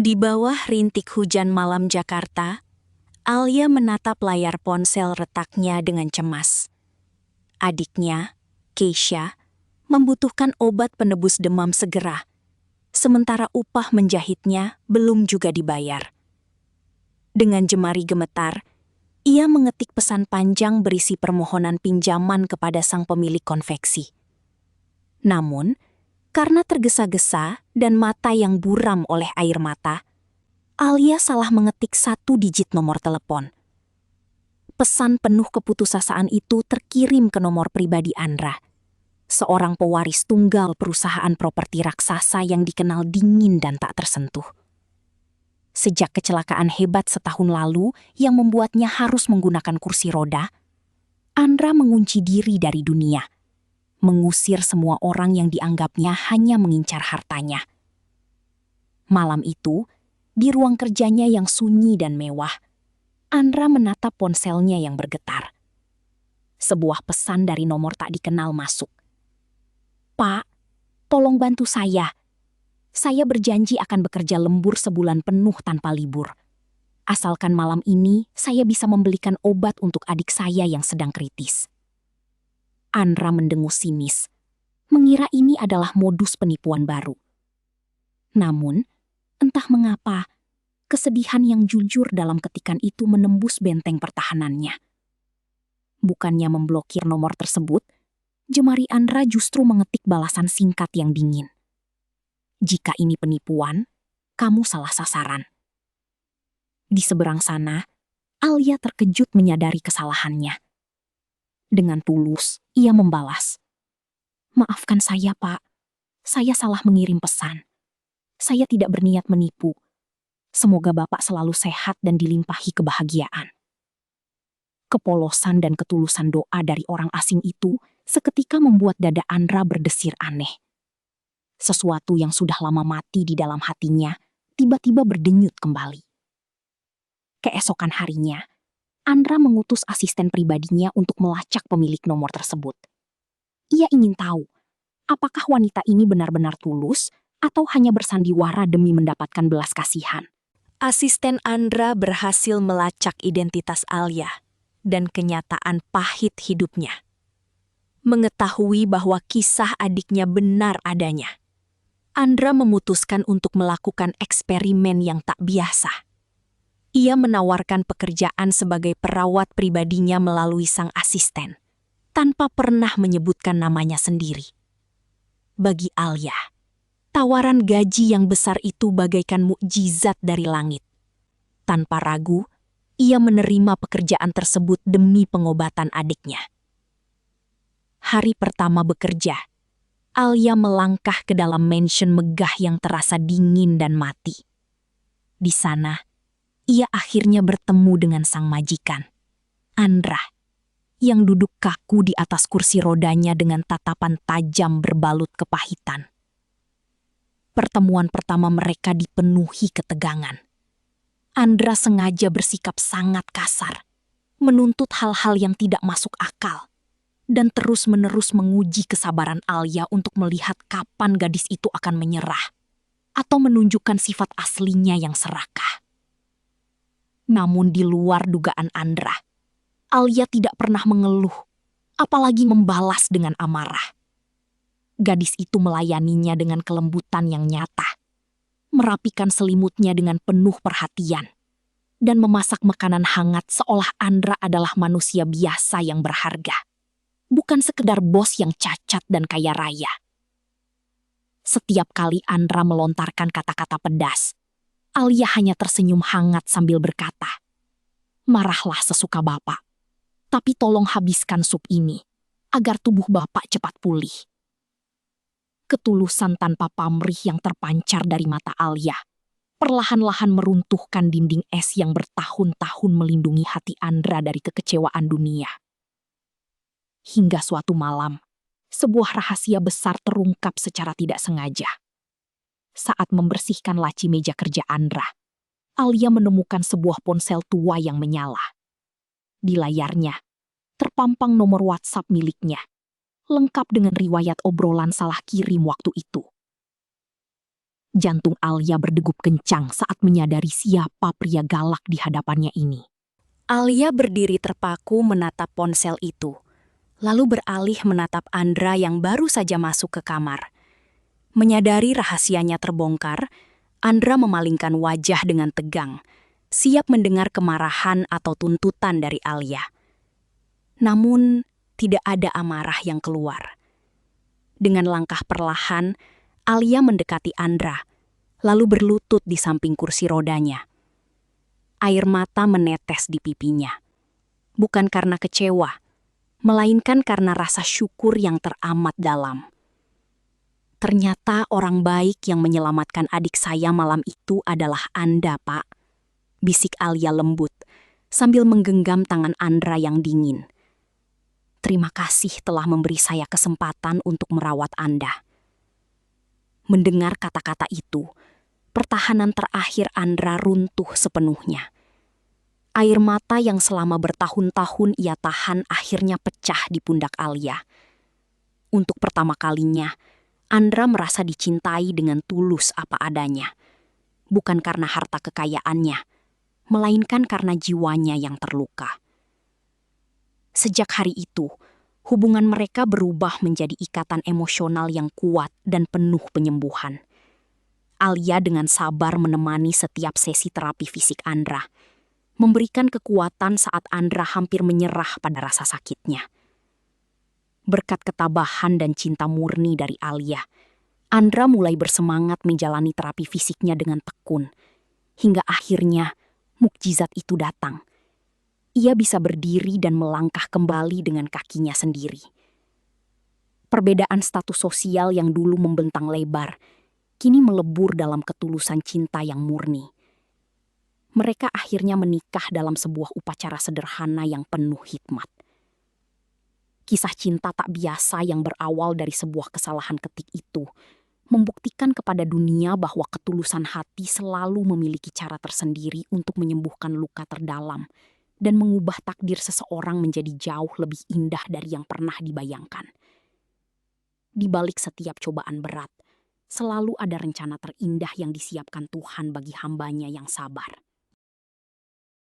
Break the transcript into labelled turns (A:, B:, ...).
A: Di bawah rintik hujan malam Jakarta, Alia menatap layar ponsel retaknya dengan cemas. Adiknya, Keisha, membutuhkan obat penebus demam segera, sementara upah menjahitnya belum juga dibayar. Dengan jemari gemetar, ia mengetik pesan panjang berisi permohonan pinjaman kepada sang pemilik konveksi. Namun, karena tergesa-gesa dan mata yang buram oleh air mata, Alia salah mengetik 1 digit nomor telepon. Pesan penuh keputusasaan itu terkirim ke nomor pribadi Andra, seorang pewaris tunggal perusahaan properti raksasa yang dikenal dingin dan tak tersentuh. Sejak kecelakaan hebat setahun lalu yang membuatnya harus menggunakan kursi roda, Andra mengunci diri dari dunia, mengusir semua orang yang dianggapnya hanya mengincar hartanya. Malam itu, di ruang kerjanya yang sunyi dan mewah, Andra menatap ponselnya yang bergetar. Sebuah pesan dari nomor tak dikenal masuk. "Pak, tolong bantu saya. Saya berjanji akan bekerja lembur sebulan penuh tanpa libur. Asalkan malam ini saya bisa membelikan obat untuk adik saya yang sedang kritis." Andra mendengus sinis, mengira ini adalah modus penipuan baru. Namun, entah mengapa, kesedihan yang jujur dalam ketikan itu menembus benteng pertahanannya. Bukannya memblokir nomor tersebut, jemari Andra justru mengetik balasan singkat yang dingin. "Jika ini penipuan, kamu salah sasaran." Di seberang sana, Alia terkejut menyadari kesalahannya. Dengan tulus, ia membalas, "Maafkan saya, Pak. Saya salah mengirim pesan. Saya tidak berniat menipu. Semoga Bapak selalu sehat dan dilimpahi kebahagiaan." Kepolosan dan ketulusan doa dari orang asing itu seketika membuat dada Andra berdesir aneh. Sesuatu yang sudah lama mati di dalam hatinya tiba-tiba berdenyut kembali. Keesokan harinya, Andra mengutus asisten pribadinya untuk melacak pemilik nomor tersebut. Ia ingin tahu, apakah wanita ini benar-benar tulus atau hanya bersandiwara demi mendapatkan belas kasihan. Asisten Andra berhasil melacak identitas Alia dan kenyataan pahit hidupnya. Mengetahui bahwa kisah adiknya benar adanya, Andra memutuskan untuk melakukan eksperimen yang tak biasa. Ia menawarkan pekerjaan sebagai perawat pribadinya melalui sang asisten, tanpa pernah menyebutkan namanya sendiri. Bagi Alia, tawaran gaji yang besar itu bagaikan mukjizat dari langit. Tanpa ragu, ia menerima pekerjaan tersebut demi pengobatan adiknya. Hari pertama bekerja, Alia melangkah ke dalam mansion megah yang terasa dingin dan mati. Di sana, ia akhirnya bertemu dengan sang majikan, Andra, yang duduk kaku di atas kursi rodanya dengan tatapan tajam berbalut kepahitan. Pertemuan pertama mereka dipenuhi ketegangan. Andra sengaja bersikap sangat kasar, menuntut hal-hal yang tidak masuk akal, dan terus-menerus menguji kesabaran Alia untuk melihat kapan gadis itu akan menyerah atau menunjukkan sifat aslinya yang serakah. Namun di luar dugaan Andra, Alia tidak pernah mengeluh, apalagi membalas dengan amarah. Gadis itu melayaninya dengan kelembutan yang nyata, merapikan selimutnya dengan penuh perhatian, dan memasak makanan hangat seolah Andra adalah manusia biasa yang berharga, bukan sekedar bos yang cacat dan kaya raya. Setiap kali Andra melontarkan kata-kata pedas, Alia hanya tersenyum hangat sambil berkata, "Marahlah sesuka Bapak, tapi tolong habiskan sup ini, agar tubuh Bapak cepat pulih." Ketulusan tanpa pamrih yang terpancar dari mata Alia perlahan-lahan meruntuhkan dinding es yang bertahun-tahun melindungi hati Andra dari kekecewaan dunia. Hingga suatu malam, sebuah rahasia besar terungkap secara tidak sengaja. Saat membersihkan laci meja kerja Andra, Alia menemukan sebuah ponsel tua yang menyala. Di layarnya, terpampang nomor WhatsApp miliknya, lengkap dengan riwayat obrolan salah kirim waktu itu. Jantung Alia berdegup kencang saat menyadari siapa pria galak di hadapannya ini. Alia berdiri terpaku menatap ponsel itu, lalu beralih menatap Andra yang baru saja masuk ke kamar. Menyadari rahasianya terbongkar, Andra memalingkan wajah dengan tegang, siap mendengar kemarahan atau tuntutan dari Alia. Namun, tidak ada amarah yang keluar. Dengan langkah perlahan, Alia mendekati Andra, lalu berlutut di samping kursi rodanya. Air mata menetes di pipinya. Bukan karena kecewa, melainkan karena rasa syukur yang teramat dalam. Ternyata orang baik yang menyelamatkan adik saya malam itu adalah Anda, Pak. Bisik Alia lembut, sambil menggenggam tangan Andra yang dingin. Terima kasih telah memberi saya kesempatan untuk merawat Anda. Mendengar kata-kata itu, pertahanan terakhir Andra runtuh sepenuhnya. Air mata yang selama bertahun-tahun ia tahan akhirnya pecah di pundak Alia. Untuk pertama kalinya, Andra merasa dicintai dengan tulus apa adanya. Bukan karena harta kekayaannya, melainkan karena jiwanya yang terluka. Sejak hari itu, hubungan mereka berubah menjadi ikatan emosional yang kuat dan penuh penyembuhan. Alia dengan sabar menemani setiap sesi terapi fisik Andra, memberikan kekuatan saat Andra hampir menyerah pada rasa sakitnya. Berkat ketabahan dan cinta murni dari Alia, Andra mulai bersemangat menjalani terapi fisiknya dengan tekun, hingga akhirnya mukjizat itu datang. Ia bisa berdiri dan melangkah kembali dengan kakinya sendiri. Perbedaan status sosial yang dulu membentang lebar, kini melebur dalam ketulusan cinta yang murni. Mereka akhirnya menikah dalam sebuah upacara sederhana yang penuh hikmat. Kisah cinta tak biasa yang berawal dari sebuah kesalahan ketik itu membuktikan kepada dunia bahwa ketulusan hati selalu memiliki cara tersendiri untuk menyembuhkan luka terdalam dan mengubah takdir seseorang menjadi jauh lebih indah dari yang pernah dibayangkan. Di balik setiap cobaan berat, selalu ada rencana terindah yang disiapkan Tuhan bagi hambanya yang sabar.